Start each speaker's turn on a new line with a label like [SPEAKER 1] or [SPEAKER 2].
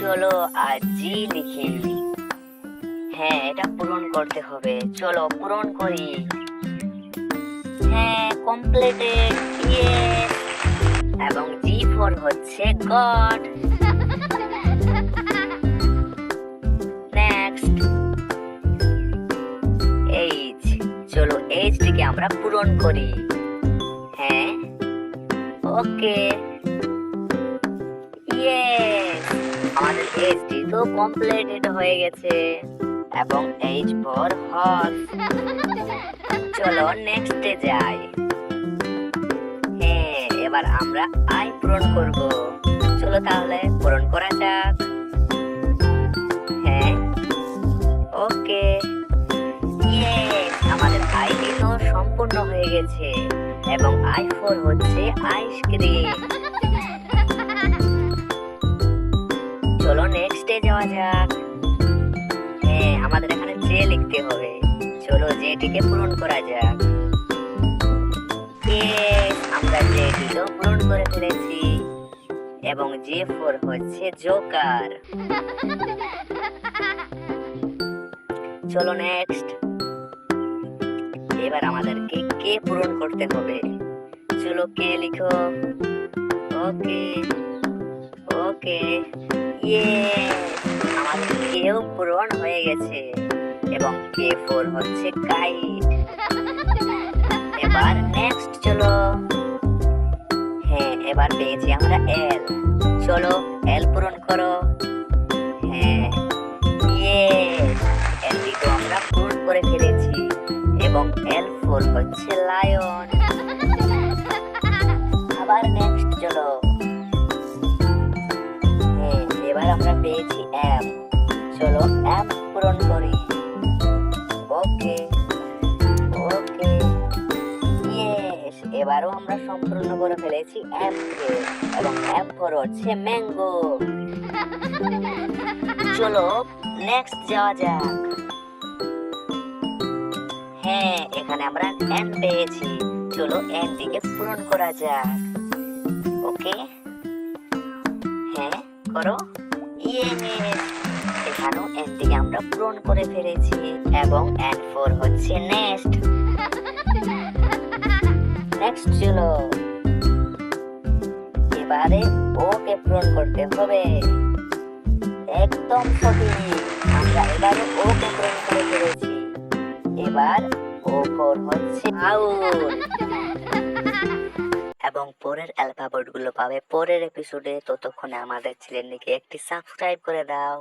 [SPEAKER 1] চলো আর জি লিখি। হ্যাঁ, এটা পূরণ করতে হবে, চলো পূরণ করি। হ্যাঁ, কমপ্লিটেড, ইয়েস। এবং জি ফর হচ্ছে গড। Next, H. চলো এইচটিকে আমরা পূরণ করি। হ্যাঁ, ওকে, ইয়েস। আমাদের এইচটি তো কমপ্লিটেড হয়ে গেছে। এবং এইচ ফর হর্স। চলো নেক্সটে যাই। হ্যাঁ, এবার আমরা আই পূরণ করব। চলো তাহলে পূরণ করা যাক। হ্যাঁ, ওকে, ইয়েস। আমাদের আইডি তো সম্পূর্ণ হয়ে গেছে। এবং আই ফর হচ্ছে আইসক্রিম। চলো নেক্সটে যাওয়া যাক। হ্যাঁ, আমাদের এখানে জে লিখতে হবে। চলো জেটিকে পূরণ করা যাক। ইয়েস, আমরা জেটিকেও পূরণ করে ফেলেছি। এবং জে ফর হচ্ছে জোকার। চলো নেক্সট। এবার আমাদেরকে কে পূরণ করতে হবে। চলো কে লিখো। ওকে, ওকে, ইয়েস। আমাদের কেও পূরণ হয়ে গেছে। এবং কে ফোর হচ্ছে কাইট। এবার নেক্সট চলো। হ্যাঁ, এবার পেয়েছি আমরা এল। চলো এল পূরণ করো। হ্যাঁ, ইয়েস। এলটি তো আমরা পূরণ করে ফেলেছি। এবং এল ফোর হচ্ছে লায়ন। আবার নেক্সট চলো। হ্যাঁ, এবার আমরা পেয়েছি এম। চলো এম পূরণ করি। ওকে, ওকে, ইয়েস। এবারও আমরা সম্পূর্ণ করে ফেলেছি এম কে। এবং এম ফর হচ্ছে ম্যাঙ্গো। চলো নেক্সট যাওয়া যাক। হ্যাঁ, এখানে আমরা এন পেয়েছি। চলো এন টিকে পূরণ করা যাক। ওকে, হ্যাঁ করো, ইয়েস। এখানেও এন টিকে আমরা পূরণ করে ফেলেছি। এবং এন ফোর হচ্ছে নেক্সট। নেক্সট চলো। এবারে ওকে পূরণ করতে হবে। একদম সঠিক, আমরা এবারে ওকে পূরণ করে ফেলেছি। এবার ও ফোর হচ্ছে আউল। এবং পরের অ্যালফাবেট গুলো পাবে পরের এপিসোডে। ততক্ষণে আমাদের চ্যানেলটিকে একটি সাবস্ক্রাইব করে দাও।